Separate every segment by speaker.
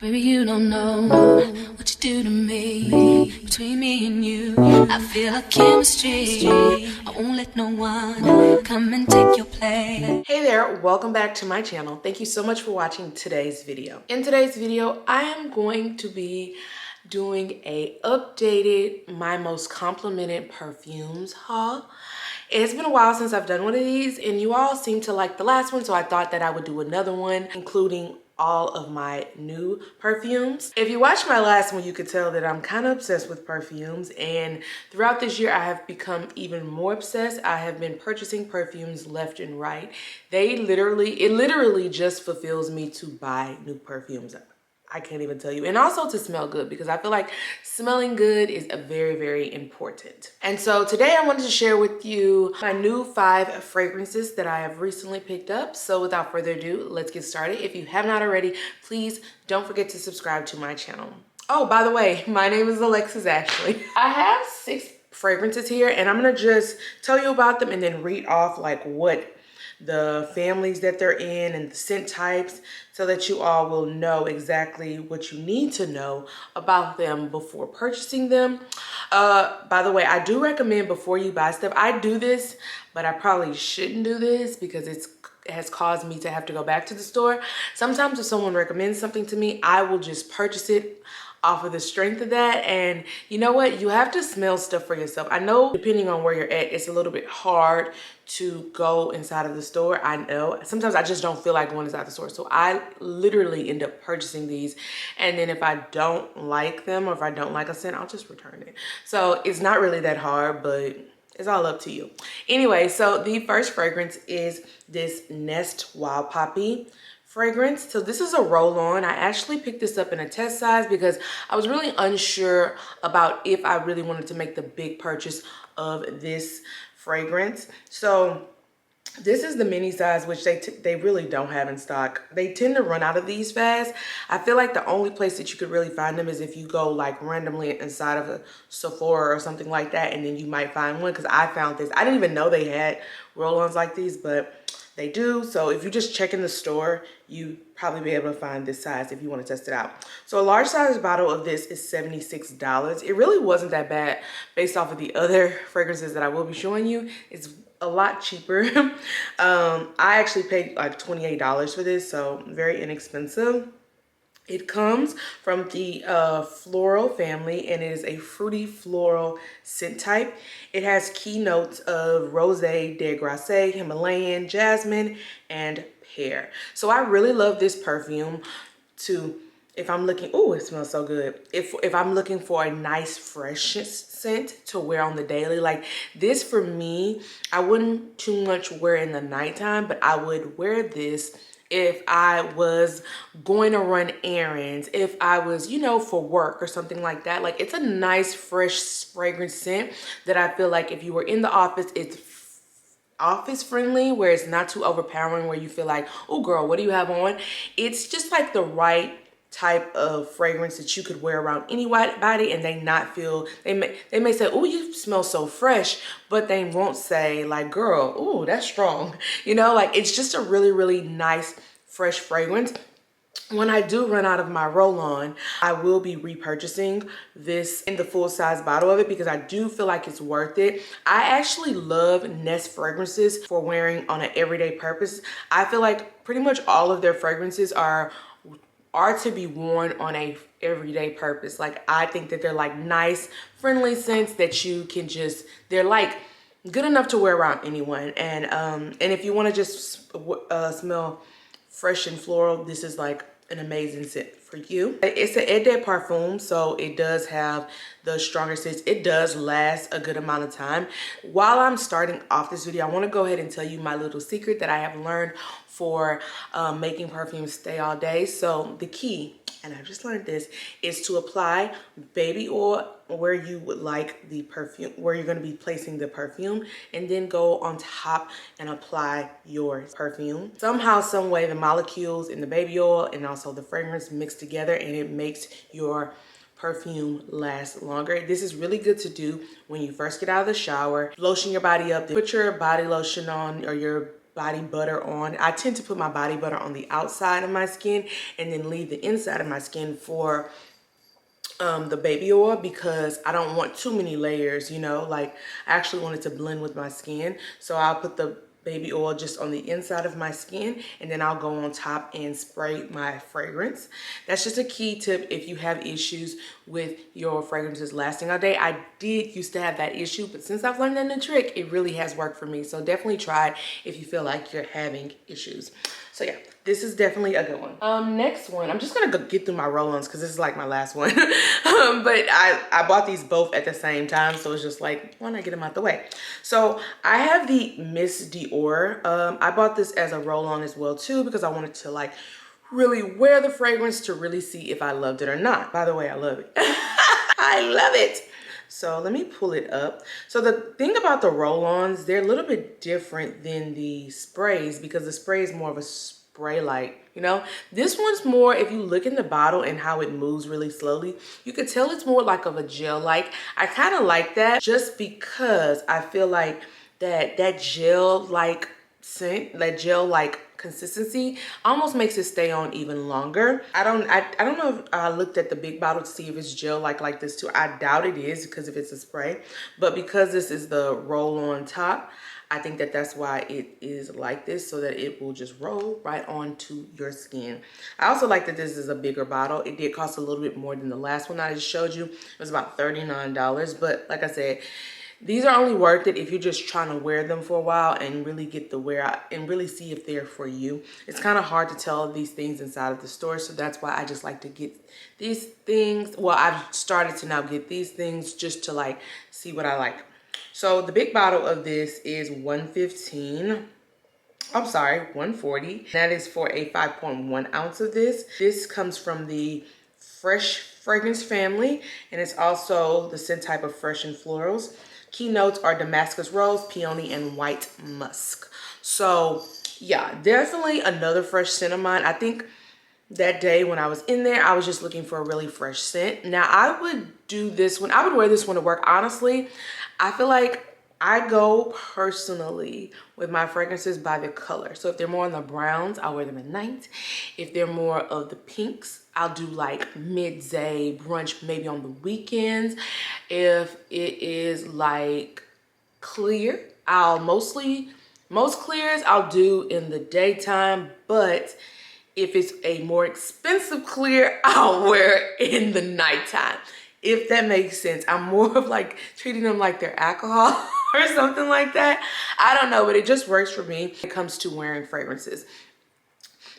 Speaker 1: Baby, you don't know what you do to me. Between me and you, I feel a chemistry. I won't let no one come and take your place.
Speaker 2: Hey there, welcome back to my channel. Thank you so much for watching today's video. In today's video, I am going to be doing a updated my most complimented perfumes haul. It's been a while since I've done one of these and you all seem to like the last one, so I thought that I would do another one including all of my new perfumes. If you watched my last one, you could tell that I'm kind of obsessed with perfumes, and throughout this year I have become even more obsessed. I have been purchasing perfumes left and right. It literally just fulfills me to buy new perfumes. I can't even tell you. And also to smell good, because I feel like smelling good is very, very important. And so today I wanted to share with you my new 5 fragrances that I have recently picked up. So without further ado, let's get started. If you have not already, please don't forget to subscribe to my channel. Oh, by the way, my name is Alexis Ashley. I have 6 fragrances here and I'm gonna just tell you about them and then read off like what the families that they're in and the scent types, so that you all will know exactly what you need to know about them before purchasing them. By the way, I do recommend before you buy stuff, I do this, but I probably shouldn't do this because it has caused me to have to go back to the store. Sometimes if someone recommends something to me, I will just purchase it off of the strength of that. And you know what? You have to smell stuff for yourself. I know depending on where you're at, it's a little bit hard to go inside of the store. I know sometimes I just don't feel like going inside the store. So I literally end up purchasing these. And then if I don't like them or if I don't like a scent, I'll just return it. So it's not really that hard, but it's all up to you. Anyway, so the first fragrance is this Nest Wild Poppy fragrance. So this is a roll-on. I actually picked this up in a test size because I was really unsure about if I really wanted to make the big purchase of this fragrance. So this is the mini size, which they really don't have in stock. They tend to run out of these fast. I feel like the only place that you could really find them is if you go like randomly inside of a Sephora or something like that, and then you might find one, because I found this. I didn't even know they had roll-ons like these, but they do. So if you just check in the store, you probably be able to find this size if you want to test it out. So a large size bottle of this is $76. It really wasn't that bad based off of the other fragrances that I will be showing you. It's a lot cheaper. I actually paid like $28 for this, so very inexpensive. It comes from the Floral family and it is a fruity floral scent type. It has key notes of rosé, de grasse, Himalayan, jasmine, and pear. So I really love this perfume if I'm looking, oh, it smells so good. If I'm looking for a nice fresh scent to wear on the daily, like this for me, I wouldn't too much wear in the nighttime, but I would wear this if I was going to run errands, if I was, you know, for work or something like that. Like it's a nice fresh fragrance scent that I feel like if you were in the office, it's office friendly, where it's not too overpowering, where you feel like, oh girl, what do you have on? It's just like the right type of fragrance that you could wear around anybody and they not feel, they may say, oh, you smell so fresh, but they won't say like, girl, oh, that's strong. You know, like it's just a really, really nice fresh fragrance. When I do run out of my roll-on, I will be repurchasing this in the full size bottle of it because I do feel like it's worth it. I actually love Nest fragrances for wearing on an everyday purpose. I feel like pretty much all of their fragrances are to be worn on a everyday purpose. Like I think that they're like nice, friendly scents that you can just, they're like good enough to wear around anyone. And if you want to just smell fresh and floral, this is like an amazing scent for you. It's an Eau De Parfum, so it does have the stronger scents. It does last a good amount of time. While I'm starting off this video, I want to go ahead and tell you my little secret that I have learned for making perfumes stay all day. So the key, and I just learned this, is to apply baby oil where you would like the perfume, where you're going to be placing the perfume, and then go on top and apply your perfume. Somehow, some way, the molecules in the baby oil and also the fragrance mix together, and it makes your perfume last longer. This is really good to do when you first get out of the shower, lotion your body up, then put your body lotion on or your body butter on. I tend to put my body butter on the outside of my skin and then leave the inside of my skin for the baby oil, because I don't want too many layers, you know, like I actually want it to blend with my skin. So I'll put the baby oil just on the inside of my skin, and then I'll go on top and spray my fragrance. That's just a key tip if you have issues with your fragrances lasting all day. I did used to have that issue, but since I've learned that new trick, it really has worked for me. So definitely try it if you feel like you're having issues. So yeah, this is definitely a good one. Next one, I'm just gonna go get through my roll-ons because this is like my last one. But I bought these both at the same time, so it's just like, why not get them out the way? So I have the Miss Dior. I bought this as a roll-on as well too, because I wanted to like really wear the fragrance to really see if I loved it or not. By the way, I love it. I love it. So let me pull it up. So the thing about the roll-ons, they're a little bit different than the sprays, because the spray is more of a spray like, you know. This one's more, if you look in the bottle and how it moves really slowly, you can tell it's more like of a gel like. I kind of like that just because I feel like that gel like scent, that gel like consistency almost makes it stay on even longer. I don't know if I looked at the big bottle to see if it's gel like this too. I doubt it is, because if it's a spray, but because this is the roll on top, I think that that's why it is like this, so that it will just roll right onto your skin. I also like that this is a bigger bottle. It did cost a little bit more than the last one I just showed you. It was about $39, but like I said, these are only worth it if you're just trying to wear them for a while and really get the wear out and really see if they're for you. It's kind of hard to tell these things inside of the store, so that's why I just like to get these things. Well, I've started to now get these things just to like see what I like. So the big bottle of this is $115. I'm sorry, $140. That is for a 5.1 ounce of this. This comes from the Fresh Fragrance family, and it's also the scent type of Fresh and Florals. Key notes are Damascus Rose, Peony, and White Musk. So yeah, definitely another fresh scent of mine. I think that day when I was in there, I was just looking for a really fresh scent. Now I would do this one, I would wear this one to work. Honestly, I feel like I go personally with my fragrances by the color. So if they're more on the browns, I'll wear them at night. If they're more of the pinks, I'll do like midday brunch, maybe on the weekends. If it is like clear, most clears I'll do in the daytime, but if it's a more expensive clear, I'll wear it in the nighttime. If that makes sense. I'm more of like treating them like they're alcohol or something like that. I don't know, but it just works for me when it comes to wearing fragrances.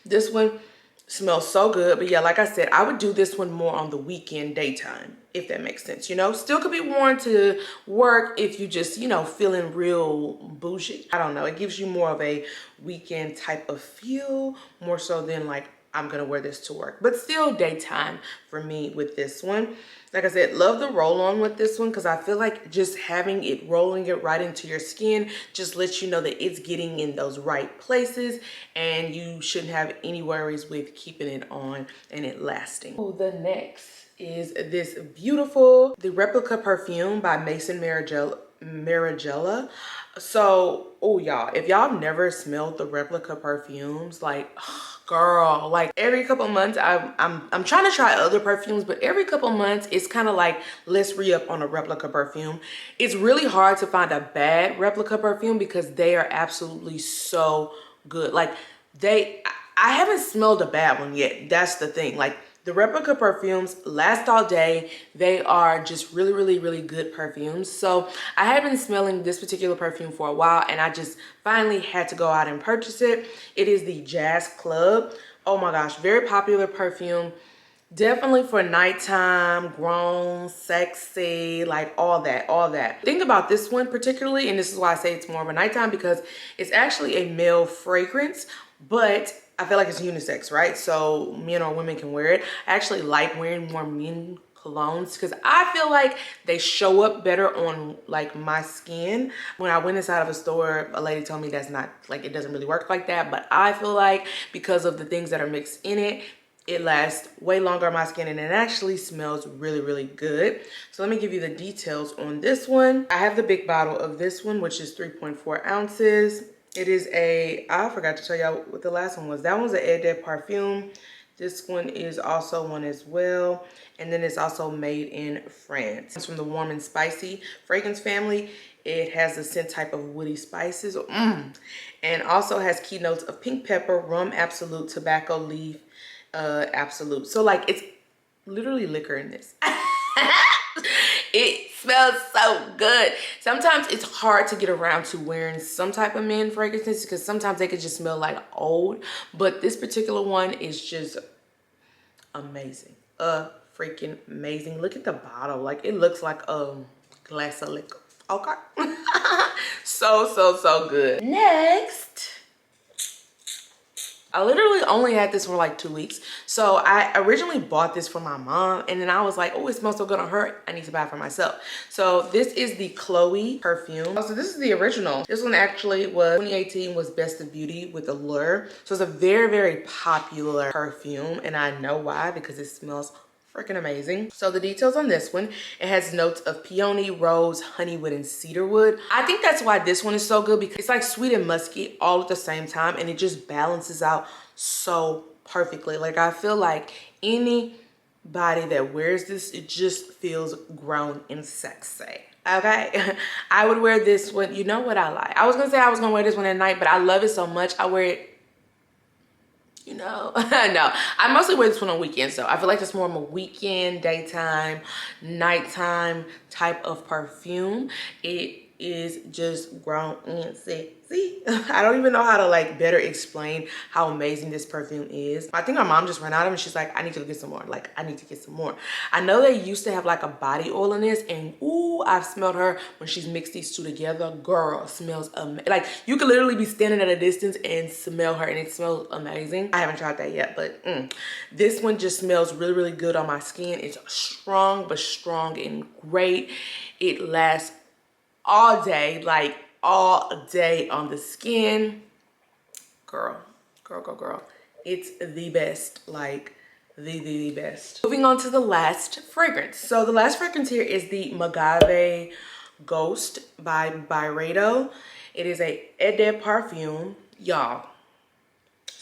Speaker 2: This one smells so good, but yeah, like I said, I would do this one more on the weekend daytime, if that makes sense, you know. Still could be worn to work if you just, you know, feeling real bougie. I don't know, it gives you more of a weekend type of feel, more so than like I'm gonna wear this to work, but still daytime for me with this one. Like I said, love the roll on with this one, because I feel like just having it, rolling it right into your skin just lets you know that it's getting in those right places, and you shouldn't have any worries with keeping it on and it lasting. Oh, the next is this beautiful, the Replica perfume by Monsieur Miragel. So, oh y'all, if y'all never smelled the Replica perfumes, like, girl, like every couple months I'm trying to try other perfumes, but every couple months it's kind of like, let's re-up on a Replica perfume. It's really hard to find a bad Replica perfume because they are absolutely so good. Like I haven't smelled a bad one yet. That's the thing. Like the Replica perfumes last all day. They are just really, really, really good perfumes. So I have been smelling this particular perfume for a while, and I just finally had to go out and purchase it. It is the Jazz Club. Oh my gosh, very popular perfume. Definitely for nighttime, grown, sexy, like all that. Think about this one particularly, and this is why I say it's more of a nighttime, because it's actually a male fragrance, but I feel like it's unisex, right? So men or women can wear it. I actually like wearing more men colognes because I feel like they show up better on like my skin. When I went inside of a store, a lady told me that's not, like, it doesn't really work like that, but I feel like because of the things that are mixed in it, it lasts way longer on my skin, and it actually smells really, really good. So let me give you the details on this one. I have the big bottle of this one, which is 3.4 ounces. It is a, I forgot to tell y'all what the last one was. That one's an Eau De Parfum. This one is also one as well. And then it's also made in France. It's from the warm and spicy fragrance family. It has a scent type of woody spices. And also has key notes of pink pepper, rum absolute, tobacco leaf absolute. So like it's literally liquor in this. It smells so good. Sometimes it's hard to get around to wearing some type of men fragrances because sometimes they could just smell like old. But this particular one is just amazing. Freaking amazing. Look at the bottle. Like it looks like a glass of liquor. Okay. So good. Next. I literally only had this for like 2 weeks. So I originally bought this for my mom and then I was like, oh, it smells so good on her. I need to buy it for myself. So this is the Chloe perfume. So this is the original. This one actually was 2018 was Best of Beauty with Allure. So it's a very, very popular perfume and I know why because it smells freaking amazing. So the details on this one, it has notes of peony, rose, honeywood, and cedarwood. I think that's why this one is so good because it's like sweet and musky all at the same time and it just balances out so perfectly. Like I feel like anybody that wears this, it just feels grown and sexy. Okay. I would wear this one. You know what I like? I was gonna say I was gonna wear this one at night, but I love it so much I wear it, you know. No, I mostly wear this one on weekends, so I feel like it's more of a weekend, daytime, nighttime type of perfume. It is just grown and sexy. I don't even know how to like better explain how amazing this perfume is. I think my mom just ran out of it and she's like, I need to go get some more. Like, I need to get some more. I know they used to have like a body oil in this and ooh, I've smelled her when she's mixed these two together. Girl, smells amazing. Like you could literally be standing at a distance and smell her and it smells amazing. I haven't tried that yet, but this one just smells really, really good on my skin. It's strong, but strong and great. It lasts all day, like all day on the skin. Girl. It's the best, like the best. Moving on to the last fragrance. So the last fragrance here is the Mojave Ghost by Byredo. It is a Eau De Parfum, y'all.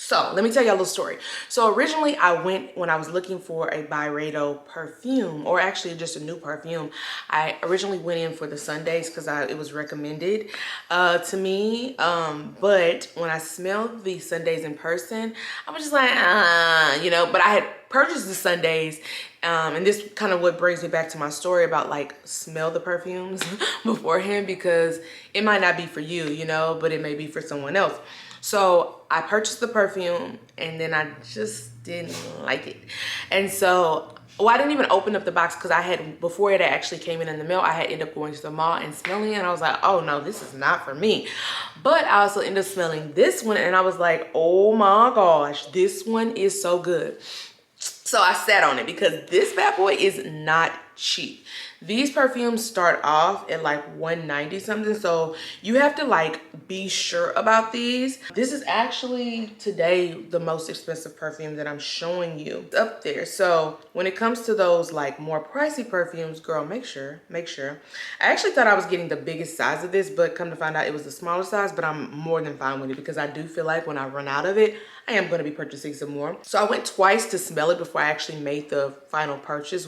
Speaker 2: So let me tell y'all a little story. So originally I went, when I was looking for a Byredo perfume, or actually just a new perfume, I originally went in for the Sundays because it was recommended to me. But when I smelled the Sundays in person, I was just like, you know, but I had purchased the Sundays. And this kind of what brings me back to my story about like smell the perfumes beforehand, because it might not be for you, you know, but it may be for someone else. So I purchased the perfume and then I just didn't like it. And so, well, I didn't even open up the box because I had, before it actually came in the mail, I had ended up going to the mall and smelling it and I was like, oh no, this is not for me. But I also ended up smelling this one and I was like, oh my gosh, this one is so good. So I sat on it because this bad boy is not cheap. These perfumes start off at like $190 something, so you have to like be sure about these. This is actually today the most expensive perfume that I'm showing you. It's up there. So when it comes to those like more pricey perfumes, girl, make sure. I actually thought I was getting the biggest size of this, but come to find out it was the smaller size, but I'm more than fine with it because I do feel like when I run out of it, I am going to be purchasing some more. So I went twice to smell it before I actually made the final purchase.